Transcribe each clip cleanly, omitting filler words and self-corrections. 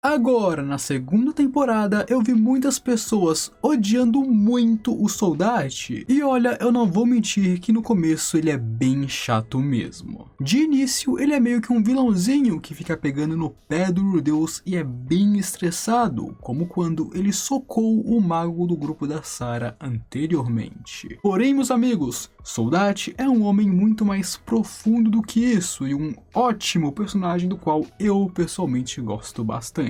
Agora, na segunda temporada, eu vi muitas pessoas odiando muito o Soldati. E olha, eu não vou mentir que no começo ele é bem chato mesmo. De início, ele é meio que um vilãozinho que fica pegando no pé do Rudeus e é bem estressado, como quando ele socou o mago do grupo da Sarah anteriormente. Porém, meus amigos, Soldati é um homem muito mais profundo do que isso e um ótimo personagem do qual eu pessoalmente gosto bastante.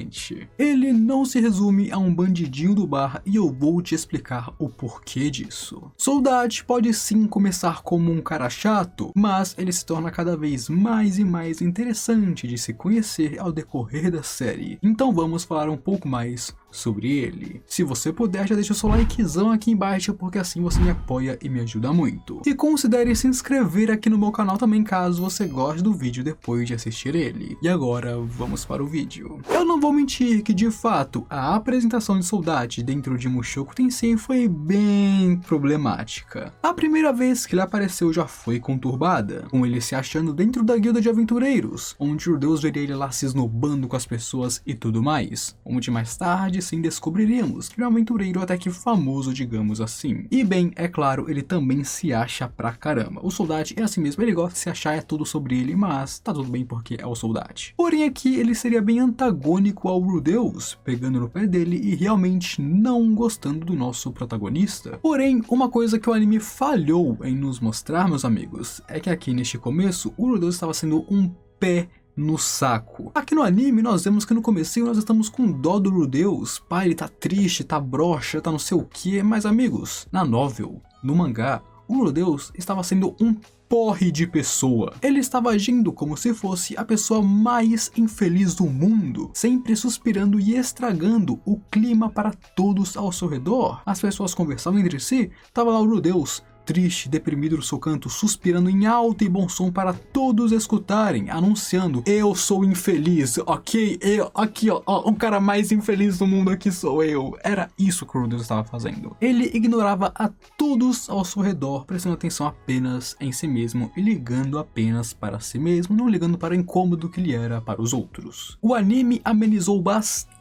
Ele não se resume a um bandidinho do bar e eu vou te explicar o porquê disso. Soldati pode sim começar como um cara chato, mas ele se torna cada vez mais e mais interessante de se conhecer ao decorrer da série. Então vamos falar um pouco mais sobre ele. Se você puder, já deixa o seu likezão aqui embaixo, porque assim você me apoia e me ajuda muito. E considere se inscrever aqui no meu canal também, caso você goste do vídeo depois de assistir ele. E agora, vamos para o vídeo. Eu não vou mentir que, de fato, a apresentação de Soldati dentro de Mushoku Tensei foi bem problemática. A primeira vez que ele apareceu já foi conturbada, com ele se achando dentro da guilda de aventureiros, onde o Deus veria ele lá se esnobando com as pessoas e tudo mais, onde mais tarde sim descobriríamos que ele é um aventureiro até que famoso, digamos assim. E bem, é claro, ele também se acha pra caramba. O Soldati é assim mesmo, ele gosta de se achar, é tudo sobre ele, mas tá tudo bem porque é o Soldati. Porém aqui ele seria bem antagônico ao Rudeus, pegando no pé dele e realmente não gostando do nosso protagonista. Porém, uma coisa que o anime falhou em nos mostrar, meus amigos, é que aqui neste começo o Rudeus estava sendo um pé no saco. Aqui no anime nós vemos que no comecinho nós estamos com dó do Rudeus, pai, ele tá triste, tá broxa, tá não sei o que, mas amigos, na novel, no mangá, o Rudeus estava sendo um porre de pessoa. Ele estava agindo como se fosse a pessoa mais infeliz do mundo, sempre suspirando e estragando o clima para todos ao seu redor. As pessoas conversavam entre si, tava lá o Rudeus, triste, deprimido no seu canto, suspirando em alto e bom som para todos escutarem, anunciando: eu sou infeliz, ok? Eu, aqui ó, o cara mais infeliz do mundo aqui sou eu. Era isso que o Rudeus estava fazendo. Ele ignorava a todos ao seu redor, prestando atenção apenas em si mesmo e ligando apenas para si mesmo, não ligando para o incômodo que ele era para os outros. O anime amenizou bastante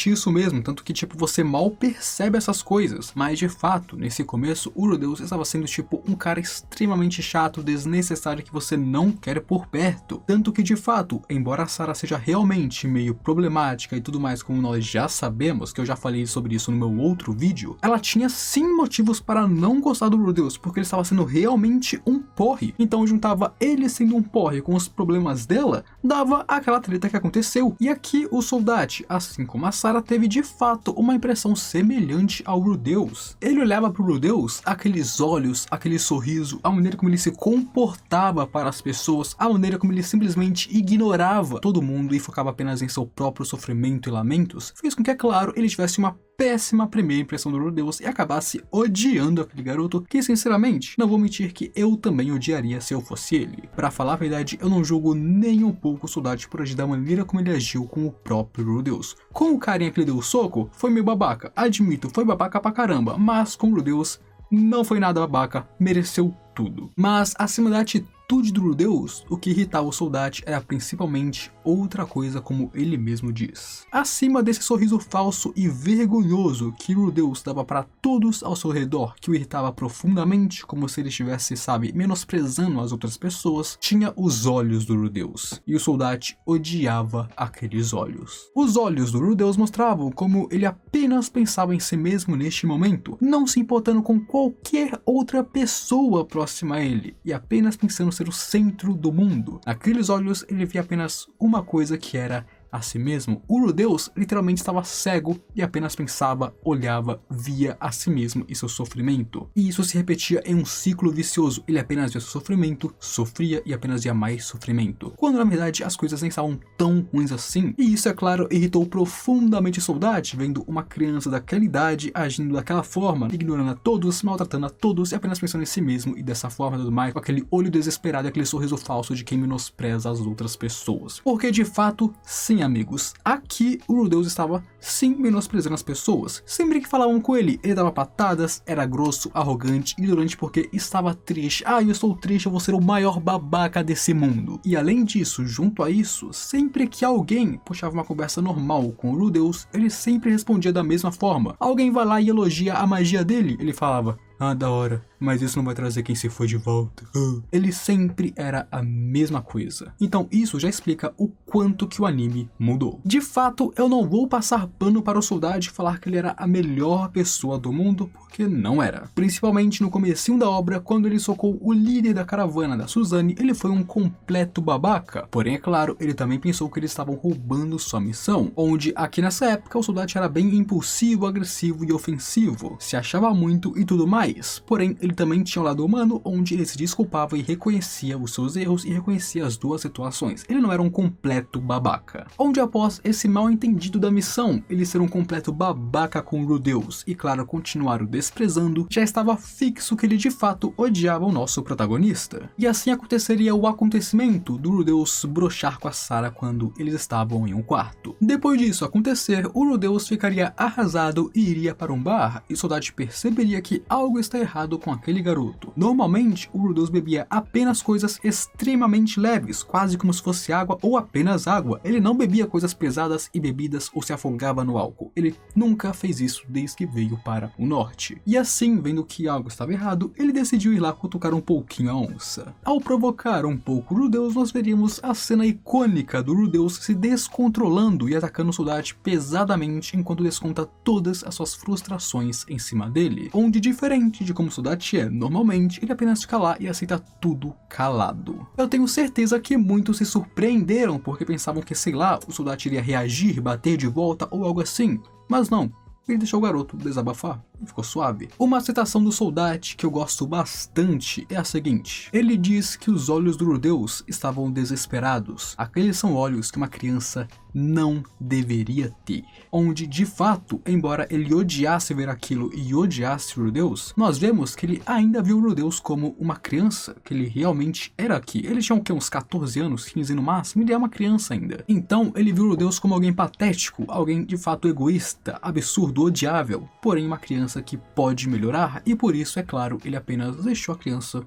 isso mesmo, tanto que tipo você mal percebe essas coisas, mas de fato, nesse começo, o Rudeus estava sendo tipo um cara extremamente chato, desnecessário, que você não quer por perto, tanto que de fato, embora a Sarah seja realmente meio problemática e tudo mais, como nós já sabemos, que eu já falei sobre isso no meu outro vídeo, ela tinha sim motivos para não gostar do Rudeus, porque ele estava sendo realmente um porre. Então juntava ele sendo um porre com os problemas dela, dava aquela treta que aconteceu. E aqui o Soldati, assim como a Sarah, teve de fato uma impressão semelhante ao Rudeus. Ele olhava pro Rudeus, aqueles olhos, aquele sorriso, a maneira como ele se comportava para as pessoas, a maneira como ele simplesmente ignorava todo mundo e focava apenas em seu próprio sofrimento e lamentos, fez com que, é claro, ele tivesse uma péssima primeira impressão do Rudeus e acabasse odiando aquele garoto que, sinceramente, não vou mentir que eu também odiaria se eu fosse ele. Pra falar a verdade, eu não julgo nem um pouco o Soldati por agir da maneira como ele agiu com o próprio Rudeus. Com o carinha que ele deu o soco, foi meio babaca, admito, foi babaca pra caramba, mas com o Rudeus não foi nada babaca, mereceu tudo. Mas acima da atitude do Rudeus, o que irritava o Soldati era principalmente outra coisa, como ele mesmo diz. Acima desse sorriso falso e vergonhoso que o Rudeus dava para todos ao seu redor, que o irritava profundamente, como se ele estivesse, sabe, menosprezando as outras pessoas, tinha os olhos do Rudeus. E o Soldati odiava aqueles olhos. Os olhos do Rudeus mostravam como ele apenas pensava em si mesmo neste momento, não se importando com qualquer outra pessoa próxima a ele, e apenas pensando ser o centro do mundo. Naqueles olhos ele via apenas uma coisa, que era a si mesmo. O Rudeus literalmente estava cego e apenas pensava, olhava, via a si mesmo e seu sofrimento. E isso se repetia em um ciclo vicioso. Ele apenas via seu sofrimento, sofria e apenas via mais sofrimento, quando na verdade as coisas nem estavam tão ruins assim. E isso, é claro, irritou profundamente o Soldati, vendo uma criança daquela idade agindo daquela forma, ignorando a todos, maltratando a todos e apenas pensando em si mesmo, e dessa forma tudo mais, com aquele olho desesperado e aquele sorriso falso de quem menospreza as outras pessoas. Porque de fato, sim, amigos, aqui o Rudeus estava sim menosprezando as pessoas. Sempre que falavam com ele dava patadas, era grosso, arrogante, ignorante porque estava triste. Eu estou triste, eu vou ser o maior babaca desse mundo. E além disso, junto a isso, sempre que alguém puxava uma conversa normal com o Rudeus, ele sempre respondia da mesma forma. Alguém vai lá e elogia a magia dele, ele falava: da hora, mas isso não vai trazer quem se foi de volta. Ele sempre era a mesma coisa. Então isso já explica o quanto que o anime mudou. De fato, eu não vou passar pano para o soldado e falar que ele era a melhor pessoa do mundo, porque não era. Principalmente no comecinho da obra, quando ele socou o líder da caravana da Suzane, ele foi um completo babaca. Porém, é claro, ele também pensou que eles estavam roubando sua missão, onde aqui nessa época o soldado era bem impulsivo, agressivo e ofensivo, se achava muito e tudo mais. Porém, ele também tinha um lado humano, onde ele se desculpava e reconhecia os seus erros e reconhecia as duas situações. Ele não era um completo babaca. Onde após esse mal entendido da missão, ele ser um completo babaca com o Rudeus e claro, continuar o desprezando, já estava fixo que ele de fato odiava o nosso protagonista. E assim aconteceria o acontecimento do Rudeus broxar com a Sarah quando eles estavam em um quarto. Depois disso acontecer, o Rudeus ficaria arrasado e iria para um bar, e o soldado perceberia que algo está errado com aquele garoto. Normalmente, o Rudeus bebia apenas coisas extremamente leves, quase como se fosse água ou apenas água. Ele não bebia coisas pesadas e bebidas ou se afogava no álcool. Ele nunca fez isso desde que veio para o norte. E assim, vendo que algo estava errado, ele decidiu ir lá cutucar um pouquinho a onça. Ao provocar um pouco o Rudeus, nós veríamos a cena icônica do Rudeus se descontrolando e atacando o soldado pesadamente enquanto desconta todas as suas frustrações em cima dele, onde diferente de como o soldado é, normalmente ele apenas fica lá e aceita tudo calado. Eu tenho certeza que muitos se surpreenderam porque pensavam que, sei lá, o soldado iria reagir, bater de volta ou algo assim, mas não. Ele deixou o garoto desabafar e ficou suave. Uma citação do soldado que eu gosto bastante é a seguinte: ele diz que os olhos do Rudeus estavam desesperados. Aqueles são olhos que uma criança não deveria ter. Onde, de fato, embora ele odiasse ver aquilo e odiasse o Rudeus, nós vemos que ele ainda viu o Rudeus como uma criança, que ele realmente era aqui. Ele tinha o quê? Uns 14 anos, 15 no máximo, ele é uma criança ainda. Então, ele viu o Rudeus como alguém patético, alguém de fato egoísta, absurdo, odiável, porém uma criança que pode melhorar, e por isso, é claro, ele apenas deixou a criança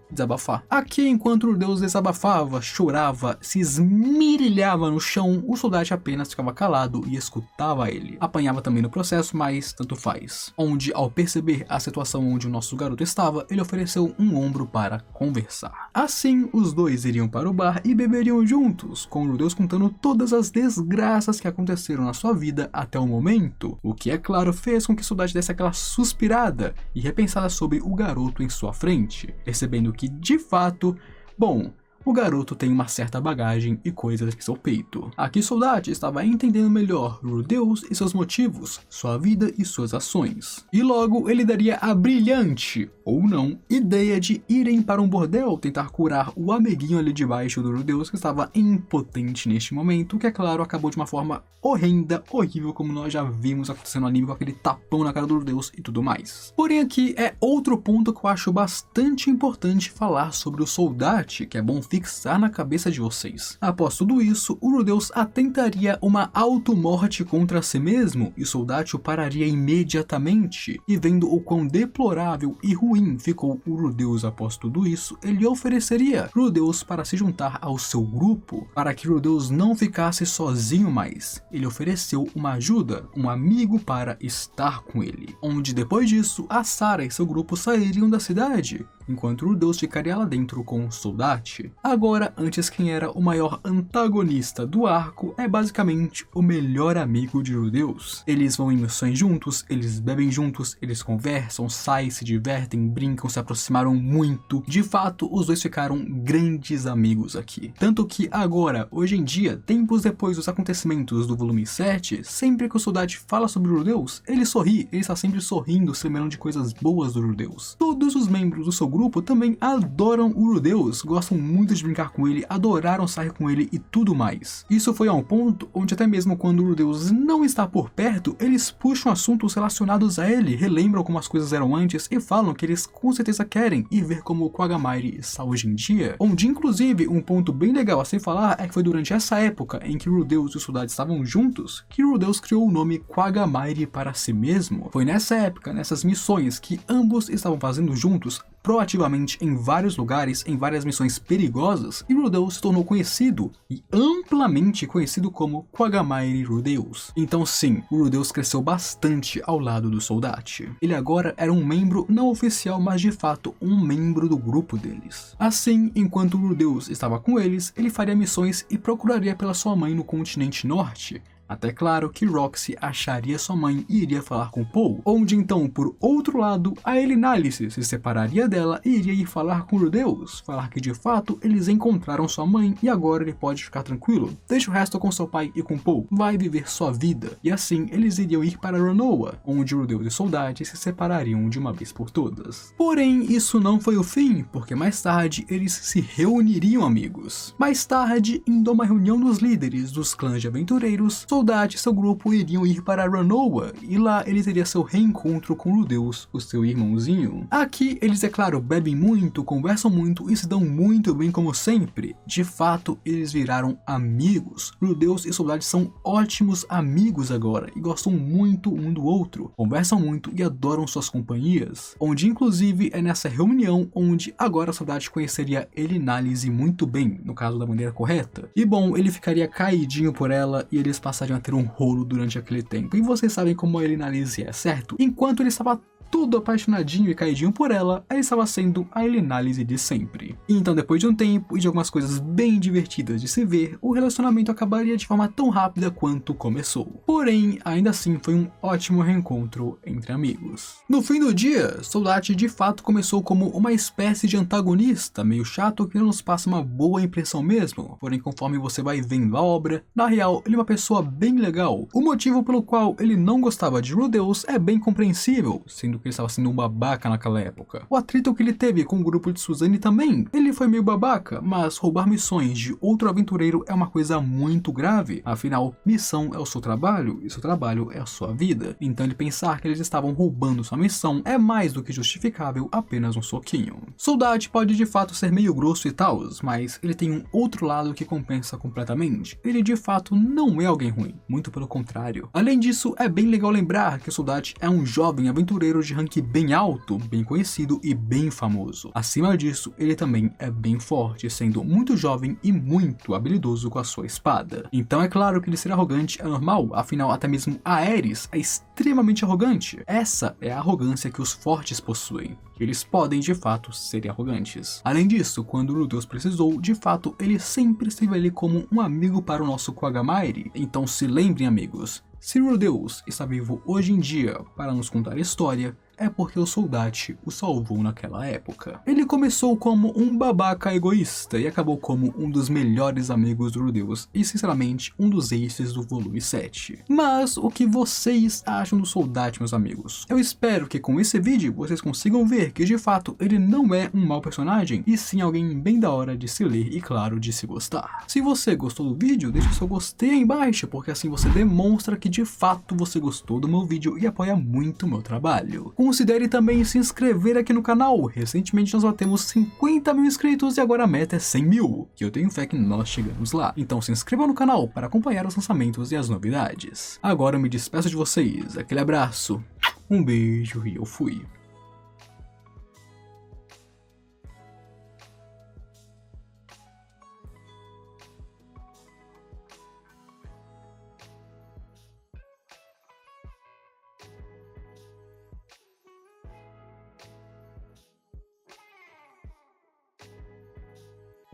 desabafar. Aqui, enquanto o Rudeus desabafava, chorava, se esmirilhava no chão, o soldado apenas ficava calado e escutava ele. Apanhava também no processo, mas tanto faz. Onde, ao perceber a situação onde o nosso garoto estava, ele ofereceu um ombro para conversar. Assim, os dois iriam para o bar e beberiam juntos, com o Rudeus contando todas as desgraças que aconteceram na sua vida até o momento, o que, é claro, fez com que o soldado desse aquela suspirada e repensada sobre o garoto em sua frente, percebendo que, de fato, bom, o garoto tem uma certa bagagem e coisas em seu peito. Aqui Soldati estava entendendo melhor Rudeus e seus motivos, sua vida e suas ações. E logo ele daria a brilhante, ou não, ideia de irem para um bordel tentar curar o amiguinho ali de baixo do Rudeus que estava impotente neste momento, que é claro acabou de uma forma horrenda, horrível, como nós já vimos acontecendo no anime com aquele tapão na cara do Rudeus e tudo mais. Porém aqui é outro ponto que eu acho bastante importante falar sobre o Soldati, que é bom fixar na cabeça de vocês. Após tudo isso, o Rudeus atentaria uma automorte contra si mesmo e o Soldati o pararia imediatamente. E vendo o quão deplorável e ruim ficou o Rudeus após tudo isso, ele ofereceria Rudeus para se juntar ao seu grupo, para que Rudeus não ficasse sozinho mais. Ele ofereceu uma ajuda, um amigo para estar com ele. Onde depois disso, a Sarah e seu grupo sairiam da cidade, enquanto Rudeus ficaria lá dentro com o Soldati. Agora, antes, quem era o maior antagonista do arco é basicamente o melhor amigo de Rudeus. Eles vão em missões juntos, eles bebem juntos, eles conversam, saem, se divertem, brincam, se aproximaram muito. De fato, os dois ficaram grandes amigos aqui. Tanto que agora, hoje em dia, tempos depois dos acontecimentos do volume 7, sempre que o Soldati fala sobre o Rudeus, ele sorri, ele está sempre sorrindo, se lembrando de coisas boas do Rudeus. Todos os membros do seu grupo também adoram o Rudeus, gostam muito de brincar com ele, adoraram sair com ele e tudo mais. Isso foi a um ponto onde até mesmo quando o Rudeus não está por perto, eles puxam assuntos relacionados a ele, relembram como as coisas eram antes e falam que eles com certeza querem ir ver como o Quagmire está hoje em dia. Onde inclusive um ponto bem legal a se falar é que foi durante essa época em que o Rudeus e o Soldado estavam juntos que o Rudeus criou o nome Quagmire para si mesmo. Foi nessa época, nessas missões que ambos estavam fazendo juntos, proativamente em vários lugares, em várias missões perigosas, e Rudeus se tornou conhecido e amplamente conhecido como Quagmire Rudeus. Então sim, o Rudeus cresceu bastante ao lado do Soldate. Ele agora era um membro não oficial, mas de fato um membro do grupo deles. Assim, enquanto o Rudeus estava com eles, ele faria missões e procuraria pela sua mãe no continente norte. Até claro que Roxy acharia sua mãe e iria falar com Paul, onde então, por outro lado, a Elinalice se separaria dela e iria ir falar com Rudeus, falar que de fato eles encontraram sua mãe e agora ele pode ficar tranquilo, deixa o resto com seu pai e com Paul, vai viver sua vida. E assim eles iriam ir para Rinoa, onde Rudeus e Soldate se separariam de uma vez por todas. Porém, isso não foi o fim, porque mais tarde eles se reuniriam, amigos. Mais tarde, indo a uma reunião dos líderes dos clãs de aventureiros, Soldate e seu grupo iriam ir para Rinoa, e lá ele teria seu reencontro com Rudeus, o seu irmãozinho. Aqui eles, é claro, bebem muito, conversam muito e se dão muito bem como sempre. De fato, eles viraram amigos. Rudeus e Soldate são ótimos amigos agora e gostam muito um do outro, conversam muito e adoram suas companhias. Onde inclusive é nessa reunião onde agora Soldate conheceria Elinalice muito bem, no caso da maneira correta. E bom, ele ficaria caidinho por ela e eles passariam a ter um rolo durante aquele tempo. E vocês sabem como a Elinalice é, certo? Enquanto ele estava tudo apaixonadinho e caidinho por ela, ela estava sendo a Elinalice de sempre. E então, depois de um tempo e de algumas coisas bem divertidas de se ver, o relacionamento acabaria de forma tão rápida quanto começou. Porém, ainda assim foi um ótimo reencontro entre amigos. No fim do dia, Soldate de fato começou como uma espécie de antagonista, meio chato que não nos passa uma boa impressão mesmo. Porém, conforme você vai vendo a obra, na real, ele é uma pessoa bem legal. O motivo pelo qual ele não gostava de Rudeus é bem compreensível, sendo que ele estava sendo um babaca naquela época. O atrito que ele teve com o grupo de Suzanne também, ele foi meio babaca, mas roubar missões de outro aventureiro é uma coisa muito grave, afinal, missão é o seu trabalho e seu trabalho é a sua vida. Então ele pensar que eles estavam roubando sua missão é mais do que justificável apenas um soquinho. Soldate pode de fato ser meio grosso e tal, mas ele tem um outro lado que compensa completamente. Ele de fato não é alguém ruim, muito pelo contrário. Além disso, é bem legal lembrar que o Soldate é um jovem aventureiro de rank bem alto, bem conhecido e bem famoso. Acima disso, ele também é bem forte, sendo muito jovem e muito habilidoso com a sua espada. Então é claro que ele ser arrogante é normal, afinal até mesmo Aerys é extremamente arrogante. Essa é a arrogância que os fortes possuem. Eles podem de fato ser arrogantes. Além disso, quando Rudeus precisou, de fato ele sempre esteve ali como um amigo para o nosso Quagmire. Então se lembrem, amigos, se Rudeus está vivo hoje em dia para nos contar a história, é porque o Soldate o salvou naquela época. Ele começou como um babaca egoísta e acabou como um dos melhores amigos do Rudeus e, sinceramente, um dos aces do volume 7. Mas o que vocês acham do Soldate, meus amigos? Eu espero que com esse vídeo vocês consigam ver que, de fato, ele não é um mau personagem, e sim alguém bem da hora de se ler e, claro, de se gostar. Se você gostou do vídeo, deixe seu gostei aí embaixo, porque assim você demonstra que, de fato, você gostou do meu vídeo e apoia muito o meu trabalho. Considere também se inscrever aqui no canal. Recentemente nós batemos 50 mil inscritos e agora a meta é 100 mil, que eu tenho fé que nós chegamos lá. Então se inscreva no canal para acompanhar os lançamentos e as novidades. Agora eu me despeço de vocês, aquele abraço, um beijo e eu fui.